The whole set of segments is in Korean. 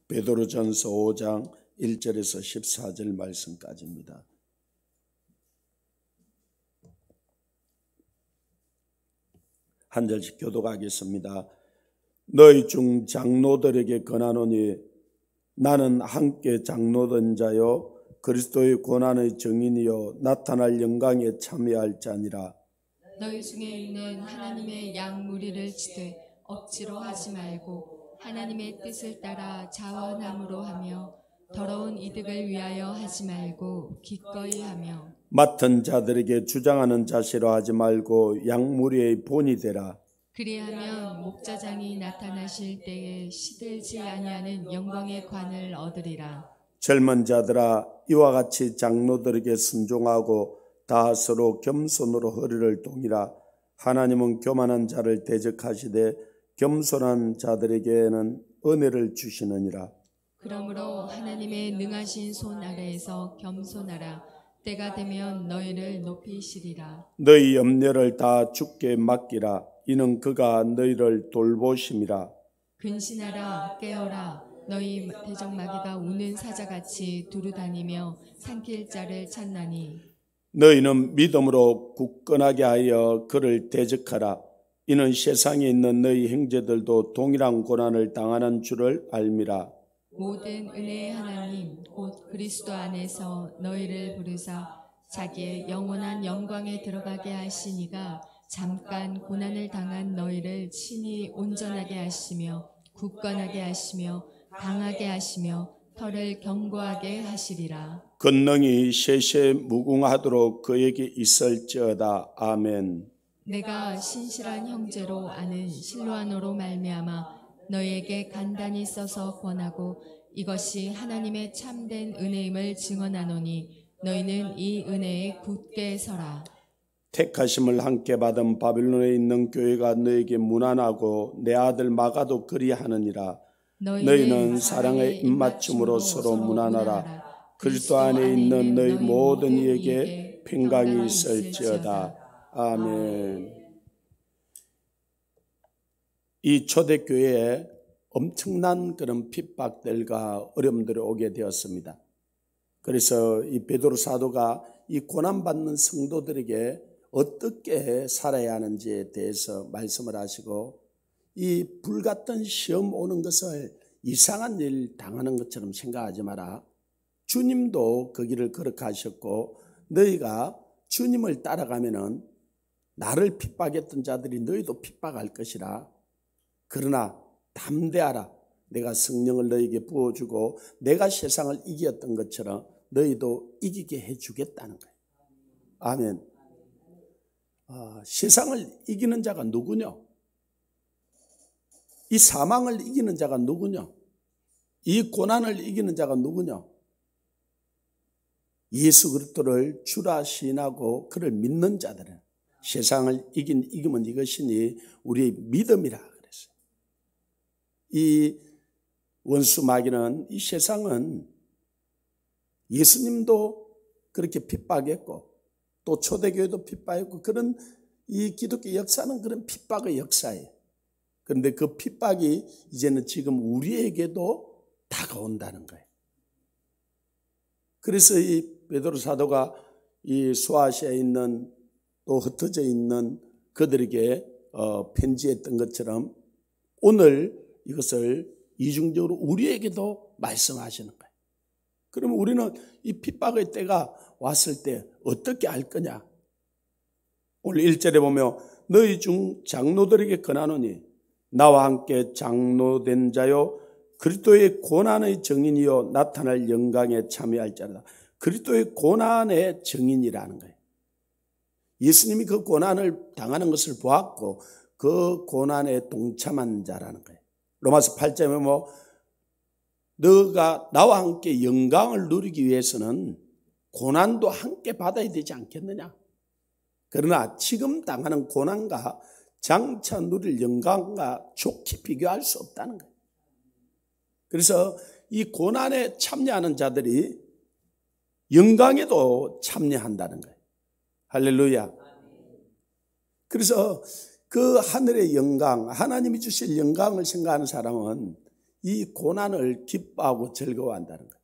베드로전서 5장 1절에서 14절 말씀까지입니다. 한 절씩 교독하겠습니다. 너희 중 장로들에게 권하노니 나는 함께 장로된 자요 그리스도의 고난의 증인이요 나타날 영광에 참여할 자니라. 너희 중에 있는 하나님의 양 무리를 치되 억지로 하지 말고 하나님의 뜻을 따라 자원함으로 하며 더러운 이득을 위하여 하지 말고 기꺼이 하며 맡은 자들에게 주장하는 자세로 하지 말고 양 무리의 본이 되라. 그리하면 목자장이 나타나실 때에 시들지 아니하는 영광의 관을 얻으리라. 젊은 자들아 이와 같이 장로들에게 순종하고 다 서로 겸손으로 허리를 동이라. 하나님은 교만한 자를 대적하시되 겸손한 자들에게는 은혜를 주시느니라. 그러므로 하나님의 능하신 손 아래에서 겸손하라. 때가 되면 너희를 높이시리라. 너희 염려를 다 주께 맡기라. 이는 그가 너희를 돌보심이라. 근신하라 깨어라. 너희 대적마귀가 우는 사자같이 두루다니며 삼킬 자를 찾나니 너희는 믿음으로 굳건하게 하여 그를 대적하라. 이는 세상에 있는 너희 형제들도 동일한 고난을 당하는 줄을 알미라. 모든 은혜의 하나님 곧 그리스도 안에서 너희를 부르사 자기의 영원한 영광에 들어가게 하시니가 잠깐 고난을 당한 너희를 친히 온전하게 하시며 굳건하게 하시며 강하게 하시며 털을 견고하게 하시리라. 권능이 세세 무궁하도록 그에게 있을지어다. 아멘. 내가 신실한 형제로 아는 실로아노로 말미암아 너희에게 간단히 써서 권하고 이것이 하나님의 참된 은혜임을 증언하노니 너희는 이 은혜에 굳게 서라. 택하심을 함께 받은 바빌론에 있는 교회가 너에게 문안하고 내 아들 마가도 그리하느니라. 너희는 사랑의 입맞춤으로 서로 문안하라. 그리스도 안에 있는 너희 모든 이에게 평강이 있을지어다. 아멘. 이 초대교회에 엄청난 그런 핍박들과 어려움들이 오게 되었습니다. 그래서 이 베드로 사도가 이 고난받는 성도들에게 어떻게 살아야 하는지에 대해서 말씀을 하시고 이 불같은 시험 오는 것을 이상한 일 당하는 것처럼 생각하지 마라. 주님도 그 길을 걸어가셨고 너희가 주님을 따라가면은 나를 핍박했던 자들이 너희도 핍박할 것이라. 그러나 담대하라. 내가 성령을 너희에게 부어주고 내가 세상을 이겼던 것처럼 너희도 이기게 해주겠다는 거예요. 아멘. 세상을 이기는 자가 누구냐? 이 사망을 이기는 자가 누구냐? 이 고난을 이기는 자가 누구냐? 예수 그리스도를 주라 시인하고 그를 믿는 자들은 세상을 이기면 이것이니 우리의 믿음이라 그랬어요. 이 원수 마귀는 이 세상은 예수님도 그렇게 핍박했고 또 초대교회도 핍박했고 그런 이 기독교 역사는 그런 핍박의 역사예요. 그런데 그 핍박이 이제는 지금 우리에게도 다가온다는 거예요. 그래서 이 베드로 사도가 이 소아시아에 있는 또 흩어져 있는 그들에게 편지했던 것처럼 오늘 이것을 이중적으로 우리에게도 말씀하시는 거예요. 그러면 우리는 이 핍박의 때가 왔을 때 어떻게 할 거냐? 오늘 1절에 보면 너희 중 장로들에게 권하노니 나와 함께 장로된 자요 그리스도의 고난의 증인이요 나타날 영광에 참여할 자라. 그리스도의 고난의 증인이라는 거예요. 예수님이 그 고난을 당하는 것을 보았고 그 고난에 동참한 자라는 거예요. 로마서 8장에 뭐 너가 나와 함께 영광을 누리기 위해서는 고난도 함께 받아야 되지 않겠느냐? 그러나 지금 당하는 고난과 장차 누릴 영광과 좋게 비교할 수 없다는 거예요. 그래서 이 고난에 참여하는 자들이 영광에도 참여한다는 거예요. 할렐루야. 그래서 그 하늘의 영광, 하나님이 주실 영광을 생각하는 사람은 이 고난을 기뻐하고 즐거워한다는 거예요.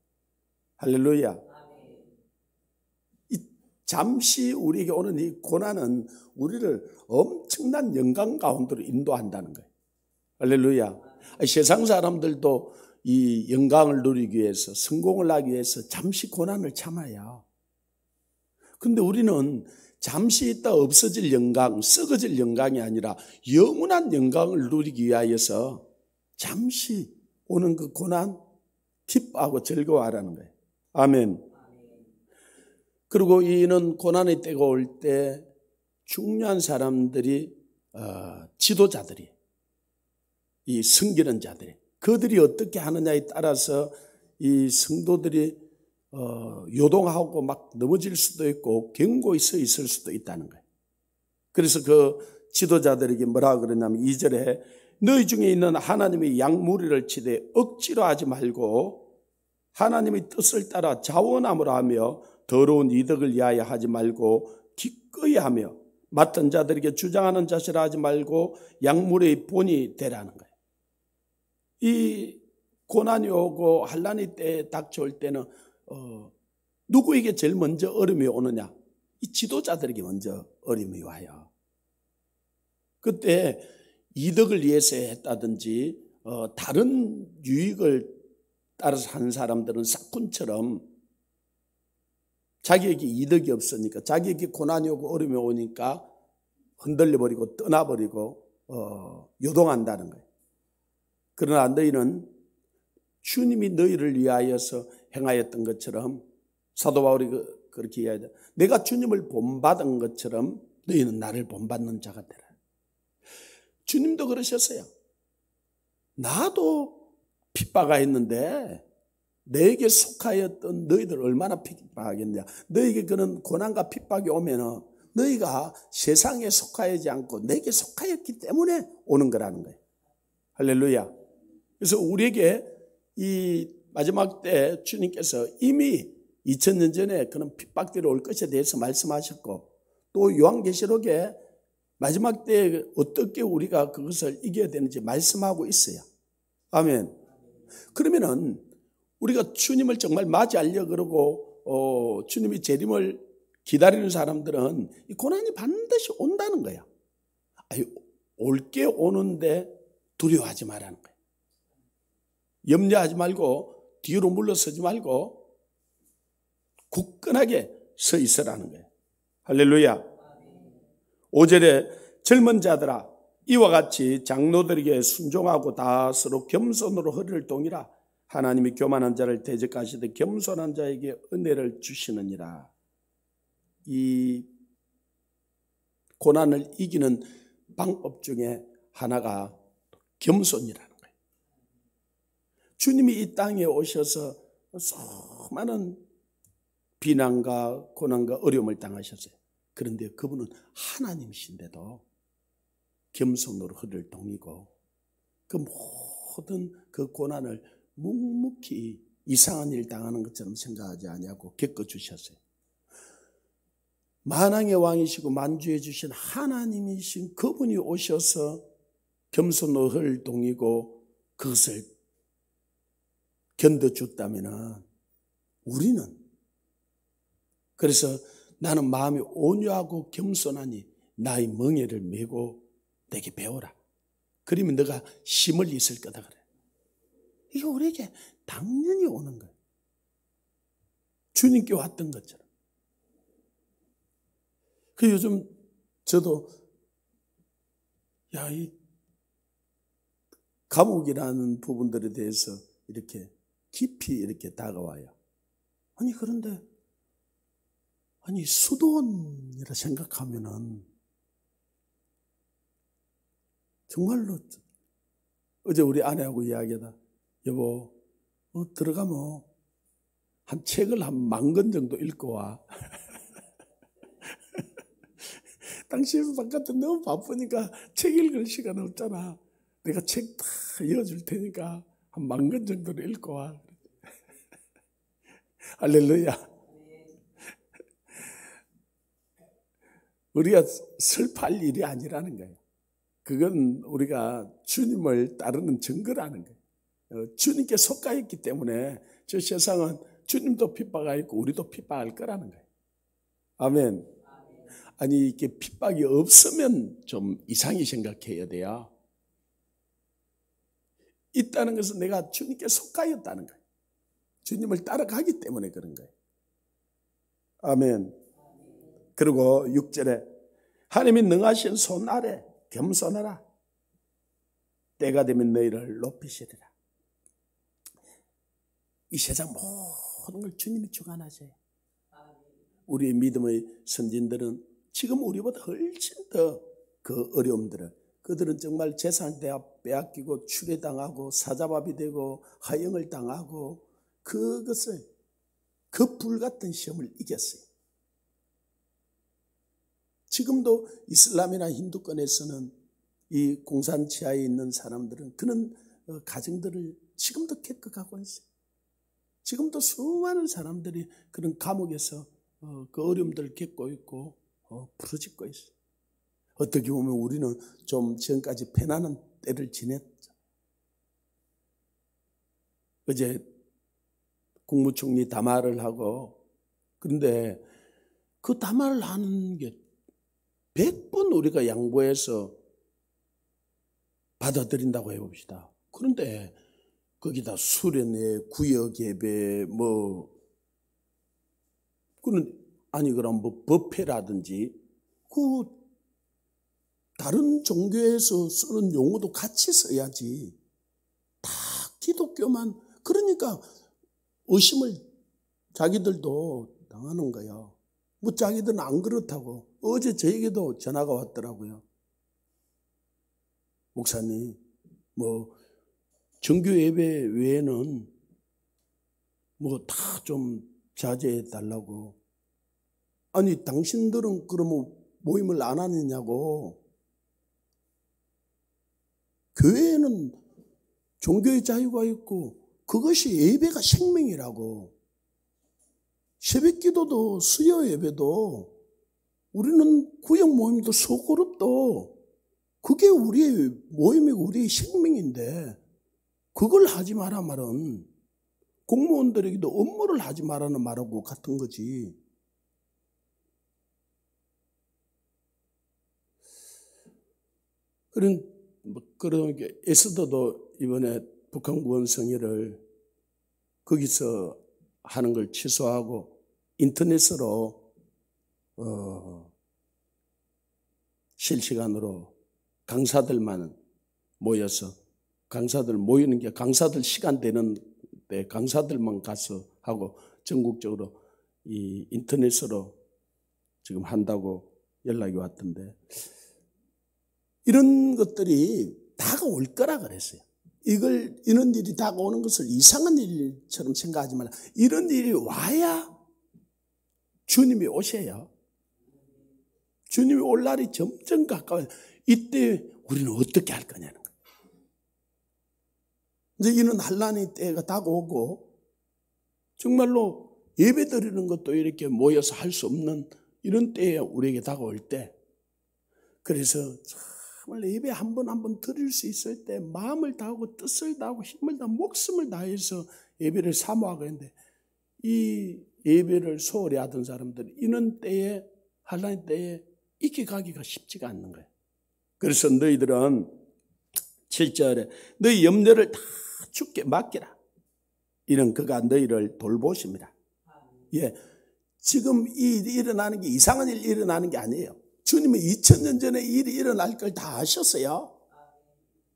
할렐루야. 잠시 우리에게 오는 이 고난은 우리를 엄청난 영광 가운데로 인도한다는 거예요. 할렐루야. 세상 사람들도 이 영광을 누리기 위해서, 성공을 하기 위해서 잠시 고난을 참아요. 그런데 우리는 잠시 있다 없어질 영광, 썩어질 영광이 아니라 영원한 영광을 누리기 위하여서 잠시 오는 그 고난 기뻐하고 즐거워하라는 거예요. 아멘. 그리고 이는 고난의 때가 올 때 중요한 사람들이 지도자들이, 이 섬기는 자들이, 그들이 어떻게 하느냐에 따라서 이 성도들이 요동하고 막 넘어질 수도 있고 견고히 서 있을 수도 있다는 거예요. 그래서 그 지도자들에게 뭐라 그러냐면 2절에 너희 중에 있는 하나님의 양무리를 치되 억지로 하지 말고 하나님의 뜻을 따라 자원함으로 하며 더러운 이득을 위하여 하지 말고 기꺼이 하며 맡은 자들에게 주장하는 자시라 하지 말고 양무리의 본이 되라는 거예요. 이 고난이 오고 환난의 때에 닥쳐올 때는 누구에게 제일 먼저 어려움이 오느냐? 이 지도자들에게 먼저 어려움이 와요. 그때 이득을 위해서 했다든지 다른 유익을 따라서 하는 사람들은 싹군처럼 자기에게 이득이 없으니까, 자기에게 고난이 오고 어려움이 오니까 흔들려버리고 떠나버리고 요동한다는 거예요. 그러나 너희는 주님이 너희를 위하여서 행하였던 것처럼, 사도 바울이 그렇게 이야기해요. 내가 주님을 본받은 것처럼 너희는 나를 본받는 자가 되라. 주님도 그러셨어요. 나도 핍박하였는데 너에게 속하였던 너희들 얼마나 핍박하겠냐. 너에게 그런 고난과 핍박이 오면 너희가 세상에 속하지 않고 내게 속하였기 때문에 오는 거라는 거예요. 할렐루야. 그래서 우리에게 이 마지막 때 주님께서 이미 2000년 전에 그런 핍박들이 올 것에 대해서 말씀하셨고, 또 요한계시록에 마지막 때에 어떻게 우리가 그것을 이겨야 되는지 말씀하고 있어요. 아멘. 그러면은 우리가 주님을 정말 맞이하려고 그러고 주님의 재림을 기다리는 사람들은 이 고난이 반드시 온다는 거야. 올게 오는데 두려워하지 말라는 거야. 염려하지 말고 뒤로 물러서지 말고 굳건하게 서 있으라는 거예요. 할렐루야. 5절에 젊은 자들아 이와 같이 장로들에게 순종하고 다 서로 겸손으로 허리를 동이라. 하나님이 교만한 자를 대적하시되 겸손한 자에게 은혜를 주시느니라. 이 고난을 이기는 방법 중에 하나가 겸손이라는 거예요. 주님이 이 땅에 오셔서 수많은 비난과 고난과 어려움을 당하셨어요. 그런데 그분은 하나님이신데도 겸손으로 허리를 동이고 그 모든 그 고난을 묵묵히 이상한 일 당하는 것처럼 생각하지 아니하고 겪어주셨어요. 만왕의 왕이시고 만주해 주신 하나님이신 그분이 오셔서 겸손으로 허리를 동이고 그것을 견뎌줬다면 우리는, 그래서 나는 마음이 온유하고 겸손하니 나의 멍에를 메고 내게 배워라. 그러면 너가 힘을 있을 거다 그래. 이게 우리에게 당연히 오는 거예요. 주님께 왔던 것처럼. 그 요즘 저도 이 감옥이라는 부분들에 대해서 이렇게 깊이 이렇게 다가와요. 그런데 수도원이라 생각하면은 정말로 어제 우리 아내하고 이야기하다 여보 들어가면 한 책을 한 10,000권 정도 읽고 와. 당시에 바깥에 너무 바쁘니까 책 읽을 시간 없잖아. 내가 책 다 이어줄 테니까 한 10,000권 정도를 읽고 와. 할렐루야. 우리가 슬퍼할 일이 아니라는 거예요. 그건 우리가 주님을 따르는 증거라는 거예요. 주님께 속가 있기 때문에 저 세상은 주님도 핍박하 있고 우리도 핍박할 거라는 거예요. 아멘. 아니 이게 핍박이 없으면 좀 이상히 생각해야 돼요. 있다는 것은 내가 주님께 속가였다는 거예요. 주님을 따라가기 때문에 그런 거예요. 아멘. 그리고 6절에 하나님이 능하신 손 아래 겸손하라. 때가 되면 너희를 높이시리라. 이 세상 모든 걸 주님이 주관하세요. 우리의 믿음의 선진들은 지금 우리보다 훨씬 더 그 어려움들을, 그들은 정말 재산 빼앗기고 추계당하고 사자밥이 되고 하형을 당하고 그것을 그 불같은 시험을 이겼어요. 지금도 이슬람이나 힌두권에서는 이 공산 지하에 있는 사람들은 그런 가정들을 지금도 겪어가고 있어요. 지금도 수많은 사람들이 그런 감옥에서 그 어려움들을 겪고 있고 부르짖고 있어요. 어떻게 보면 우리는 좀 지금까지 편안한 때를 지냈죠. 어제 국무총리 담화를 하고, 그런데 그 담화를 하는 게 100번 우리가 양보해서 받아들인다고 해봅시다. 그런데 거기다 수련회, 구역 예배, 그럼 법회라든지 그 다른 종교에서 쓰는 용어도 같이 써야지. 다 기독교만, 그러니까 의심을 자기들도 당하는 거야. 자기들은 안 그렇다고. 어제 저에게도 전화가 왔더라고요. 목사님, 정규 예배 외에는 다 좀 자제해 달라고. 아니, 당신들은 그러면 모임을 안 하느냐고. 교회에는 종교의 자유가 있고 그것이 예배가 생명이라고. 새벽 기도도 수요 예배도 우리는 구역 모임도 소그룹도 그게 우리의 모임이고 우리의 생명인데 그걸 하지 마라 말은 공무원들에게도 업무를 하지 말라는 말하고 같은 거지. 그런 게 에스더도 이번에 북한 구원성회를 거기서 하는 걸 취소하고 인터넷으로 실시간으로 강사들만 모여서, 강사들 모이는 게 강사들 시간 되는 때 강사들만 가서 하고 전국적으로 이 인터넷으로 지금 한다고 연락이 왔던데, 이런 것들이 다가올 거라 그랬어요. 이런 일이 다가오는 것을 이상한 일처럼 생각하지 말라. 이런 일이 와야 주님이 오셔요. 주님이 올 날이 점점 가까워요. 이때 우리는 어떻게 할 거냐는 거예요. 이제 이런 환난의 때가 다가오고 정말로 예배 드리는 것도 이렇게 모여서 할 수 없는 이런 때에 우리에게 다가올 때, 그래서 정말 예배 한 번 드릴 수 있을 때 마음을 다하고 뜻을 다하고 힘을 다하고 목숨을 다해서 예배를 사모하고 있는데, 이 예배를 소홀히 하던 사람들이 이런 때에, 환난의 때에 이겨가기가 쉽지가 않는 거예요. 그래서 너희들은 7절에 너희 염려를 다 주께 맡기라. 이는 그가 너희를 돌보십니다. 예, 지금 이 일이 일어나는 게 이상한 일이 일어나는 게 아니에요. 주님은 2000년 전에 이 일이 일어날 걸 다 아셨어요.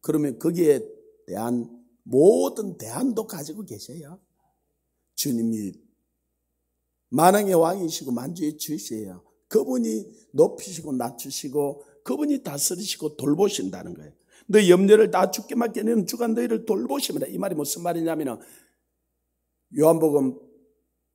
그러면 거기에 대한 모든 대안도 가지고 계세요. 주님이 만왕의 왕이시고 만주의 주이시에요. 그분이 높이시고 낮추시고 그분이 다스리시고 돌보신다는 거예요. 너희 염려를 다 주께 맡기는 주가 너희를 돌보십니다. 이 말이 무슨 말이냐면 요한복음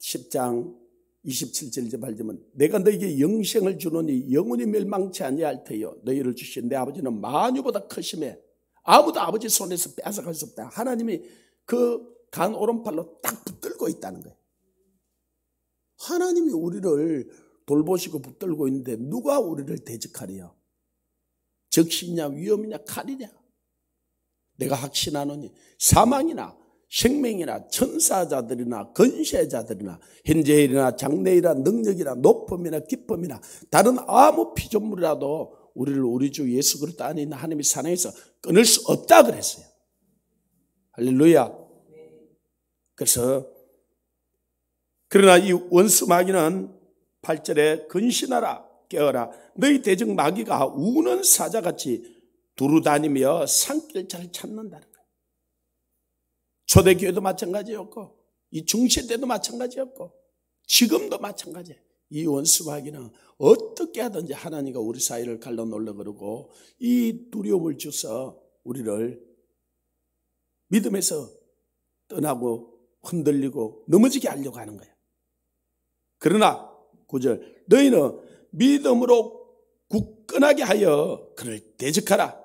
10장 27절 이제 말하자면 내가 너희에게 영생을 주노니 영원히 멸망치 아니할 터요 너희를 주신 내 아버지는 만유보다 크심에 아무도 아버지 손에서 뺏어갈 수 없다. 하나님이 그 간 오른팔로 딱 붙들고 있다는 거예요. 하나님이 우리를 돌보시고 붙들고 있는데 누가 우리를 대적하리요? 적시냐 위험이냐 칼이냐? 내가 확신하노니 사망이나 생명이나 천사자들이나 건세자들이나 현재일이나 장래일이나 능력이나 높음이나 기쁨이나 다른 아무 피조물이라도 우리를 우리 주 예수 그리스도 안에 있는 하나님의 사랑에서 끊을 수 없다 그랬어요. 할렐루야. 그래서 그러나 이 원수 마귀는 8절에 근신하라 깨어라 너희 대적 마귀가 우는 사자같이 두루다니며 산길잘 찾는다는 거예요. 초대교회도 마찬가지였고 이 중세 때도 마찬가지였고 지금도 마찬가지예요. 이 원수 마귀는 어떻게 하든지 하나님과 우리 사이를 갈라놓으려고 그러고 이 두려움을 주서 우리를 믿음에서 떠나고 흔들리고 넘어지게 하려고 하는 거예요. 그러나 9절 너희는 믿음으로 굳건하게 하여 그를 대적하라.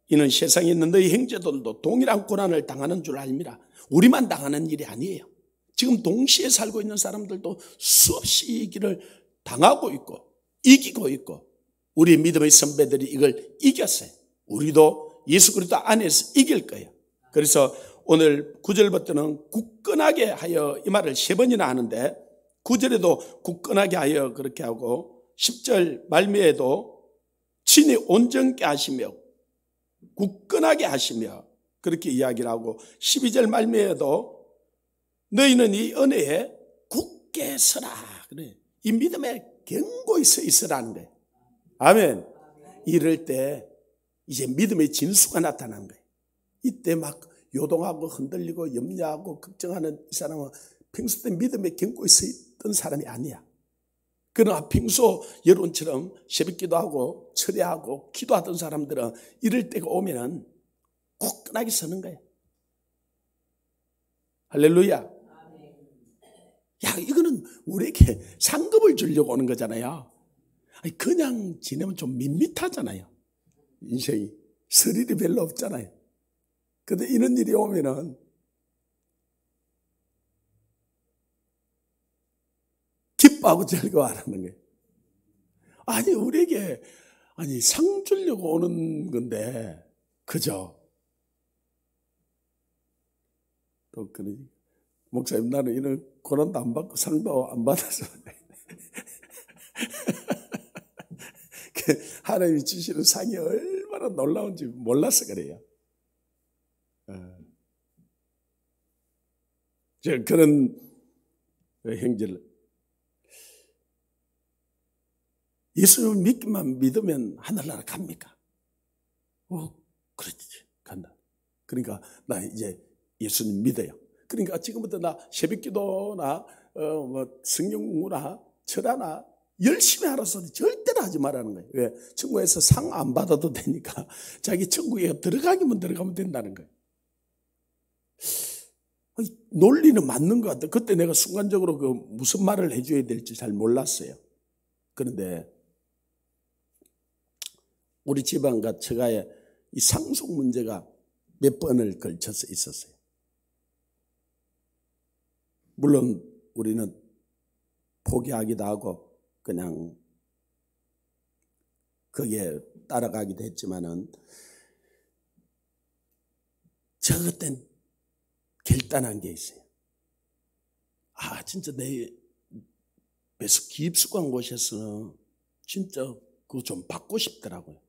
이는 세상에 있는 너희 형제들도 동일한 고난을 당하는 줄 알미라. 우리만 당하는 일이 아니에요. 지금 동시에 살고 있는 사람들도 수없이 이 길을 당하고 있고 이기고 있고 우리 믿음의 선배들이 이걸 이겼어요. 우리도 예수 그리스도 안에서 이길 거예요. 그래서 오늘 9절부터는 굳건하게 하여 이 말을 3번이나 하는데 9절에도 굳건하게 하여 그렇게 하고 10절 말미에도 친히 온전케 하시며 굳건하게 하시며 그렇게 이야기를 하고 12절 말미에도 너희는 이 은혜에 굳게 서라. 그래. 이 믿음에 견고히 서 있으라는 거예요. 아멘. 이럴 때 이제 믿음의 진수가 나타나는 거예요. 이때 막 요동하고 흔들리고 염려하고 걱정하는 이 사람은 평소 때 믿음에 견고히 서 있던 사람이 아니야. 그러나 평소 여러분처럼 새벽기도 하고 철야하고 기도하던 사람들은 이럴 때가 오면은 굳건하게 서는 거예요. 할렐루야. 야, 이거는 우리에게 상급을 주려고 오는 거잖아요. 아니, 그냥 지내면 좀 밋밋하잖아요. 인생이 스릴이 별로 없잖아요. 근데 이런 일이 오면은 기뻐하고 즐거워하는 거예요. 아니, 우리에게 상 주려고 오는 건데, 그죠? 또 그러지. 목사님, 나는 이런 고난도 안 받고 상도 안 받아서 하나님이 주시는 상이 얼마나 놀라운지 몰라서 그래요. 그런 형제를 예수님을 믿기만 믿으면 하늘나라 갑니까? 그렇지, 간다. 그러니까 나 이제 예수님 믿어요. 그러니까 지금부터 나 새벽기도나 성경공부나 철야나 열심히 하라 소리 절대로 하지 말라는 거예요. 왜? 천국에서 상 안 받아도 되니까 자기 천국에 들어가기만 들어가면 된다는 거예요. 논리는 맞는 것 같아요. 그때 내가 순간적으로 무슨 말을 해줘야 될지 잘 몰랐어요. 그런데 우리 집안과 처가에 이 상속 문제가 몇 번을 걸쳐서 있었어요. 물론 우리는 포기하기도 하고 그냥 거기에 따라가기도 했지만은 저 그땐 결단한 게 있어요. 진짜 내 배서 깊숙한 곳에서는 진짜 그거 좀 받고 싶더라고요.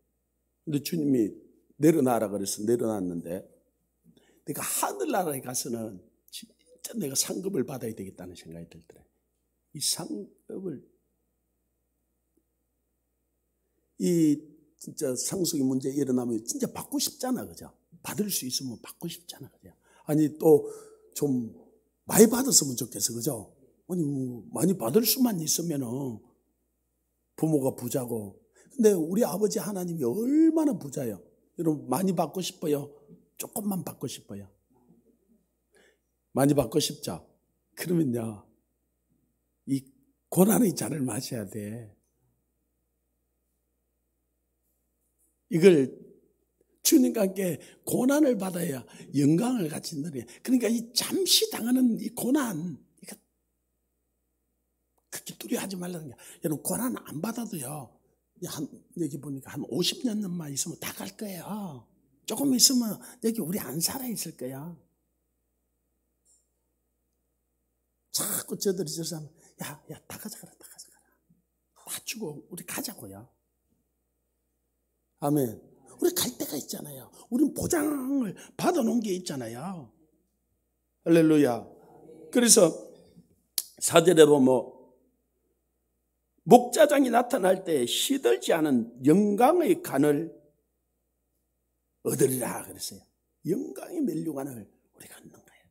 근데 주님이 내려놔라 그래서 내려놨는데 내가 하늘나라에 가서는 진짜 내가 상급을 받아야 되겠다는 생각이 들더라고요. 이 상급을 이 진짜 상속의 문제 일어나면 진짜 받고 싶잖아, 그죠? 받을 수 있으면 받고 싶잖아, 그죠? 아니 또 좀 많이 받았으면 좋겠어, 그죠? 아니 많이 받을 수만 있으면은 부모가 부자고. 근데 우리 아버지 하나님이 얼마나 부자예요. 여러분 많이 받고 싶어요? 조금만 받고 싶어요? 많이 받고 싶죠? 그러면요 이 고난의 잔을 마셔야 돼. 이걸 주님과 함께 고난을 받아야 영광을 같이 누려. 그러니까 이 잠시 당하는 이 고난, 이거 그렇게 두려워하지 말라는 거야. 여러분 고난 안 받아도요. 여기 보니까 한 50년만 있으면 다 갈 거예요. 조금 있으면 여기 우리 안 살아있을 거야. 자꾸 저들이 저 사람, 야, 다 가져가라. 다 주고 우리 가자고요. 아멘. 우리 갈 데가 있잖아요. 우린 보장을 받아놓은 게 있잖아요. 할렐루야. 그래서 4절에 보면 목자장이 나타날 때 시들지 않은 영광의 간을 얻으리라 그랬어요. 영광의 면류관을 우리가 얻는 거예요.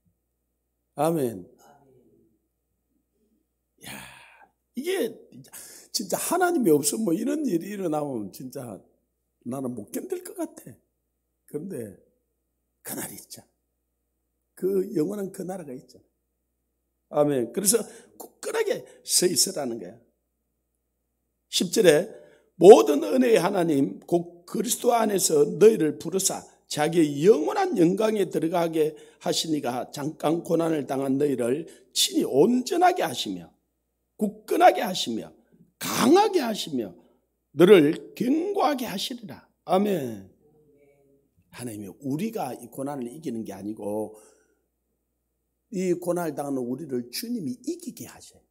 아멘. 야, 이게 진짜 하나님이 없으면 뭐 이런 일이 일어나면 진짜 나는 못 견딜 것 같아. 그런데 그날이 있잖아. 그 영원한 그 나라가 있잖아. 아멘. 그래서 굳건하게 서 있으라는 거야. 10절에 모든 은혜의 하나님 곧 그리스도 안에서 너희를 부르사 자기의 영원한 영광에 들어가게 하시니가 잠깐 고난을 당한 너희를 친히 온전하게 하시며 굳건하게 하시며 강하게 하시며 너를 견고하게 하시리라. 아멘. 하나님이 우리가 이 고난을 이기는 게 아니고 이 고난을 당하는 우리를 주님이 이기게 하셔요.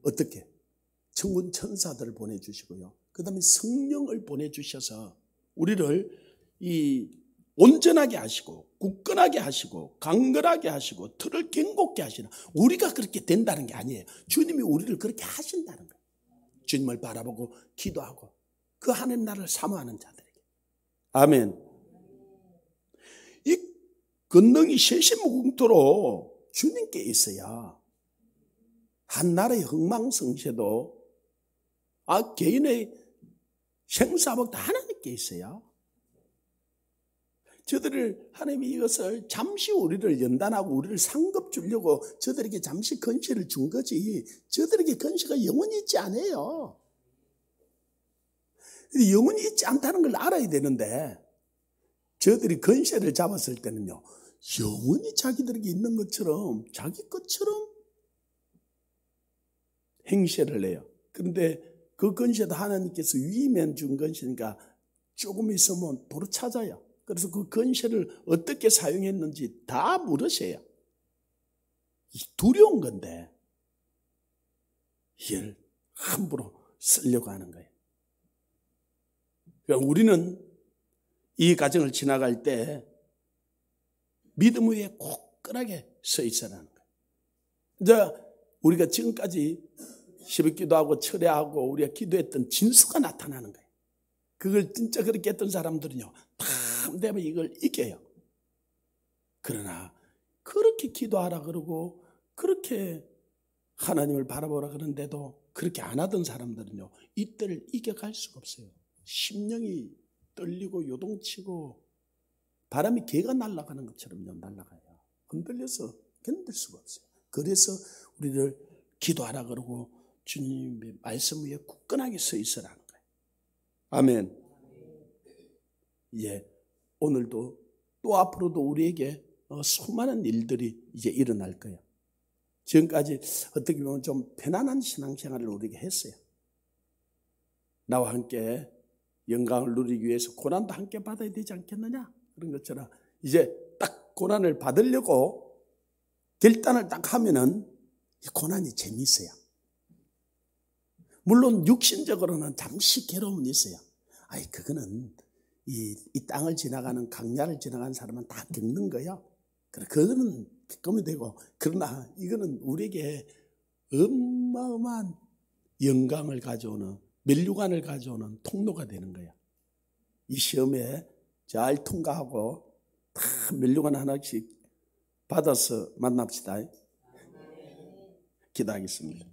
어떻게? 천군 천사들을 보내주시고요. 그 다음에 성령을 보내주셔서 우리를 이 온전하게 하시고 굳건하게 하시고 강건하게 하시고 틀을 견고하게 하시는, 우리가 그렇게 된다는 게 아니에요. 주님이 우리를 그렇게 하신다는 거예요. 주님을 바라보고 기도하고 그 하나님 나라를 사모하는 자들에게. 아멘. 이 권능이 세시무궁토로 주님께 있어야 한 나라의 흥망성쇠도 개인의 생사복 다 하나님께 있어요. 저들을 하나님이 이것을 잠시 우리를 연단하고 우리를 상급 주려고 저들에게 잠시 건세를 준 거지, 저들에게 건세가 영원히 있지 않아요. 영원히 있지 않다는 걸 알아야 되는데 저들이 건세를 잡았을 때는요, 영원히 자기들에게 있는 것처럼 자기 것처럼 행세를 해요. 그런데 그 건세도 하나님께서 위면 준 건세니까 조금 있으면 도로 찾아요. 그래서 그 건세를 어떻게 사용했는지 다 물으세요. 두려운 건데 이걸 함부로 쓰려고 하는 거예요. 그러니까 우리는 이 과정을 지나갈 때 믿음 위에 굳건하게 서 있어야 하는 거예요. 이제 우리가 지금까지 새벽기도하고 철회하고 우리가 기도했던 진수가 나타나는 거예요. 그걸 진짜 그렇게 했던 사람들은요, 탐 되면 이걸 이겨요. 그러나 그렇게 기도하라 그러고 그렇게 하나님을 바라보라 그러는데도 그렇게 안 하던 사람들은요, 이때를 이겨갈 수가 없어요. 심령이 떨리고 요동치고 바람이 개가 날아가는 것처럼요, 날아가요. 흔들려서 견딜 수가 없어요. 그래서 우리를 기도하라 그러고 주님의 말씀 위에 굳건하게 서 있으라는 거예요. 아멘. 예, 오늘도 또 앞으로도 우리에게 수많은 일들이 이제 일어날 거예요. 지금까지 어떻게 보면 좀 편안한 신앙생활을 우리에게 했어요. 나와 함께 영광을 누리기 위해서 고난도 함께 받아야 되지 않겠느냐? 그런 것처럼 이제 딱 고난을 받으려고 결단을 딱 하면은 이 고난이 재미있어요. 물론 육신적으로는 잠시 괴로움은 있어요. 그거는 이 땅을 지나가는 강야를 지나가는 사람은 다 겪는 거예요. 그거는 겪으면 되고, 그러나 이거는 우리에게 어마어마한 영광을 가져오는, 면류관을 가져오는 통로가 되는 거예요. 이 시험에 잘 통과하고 다 면류관 하나씩 받아서 만납시다. 기도하겠습니다.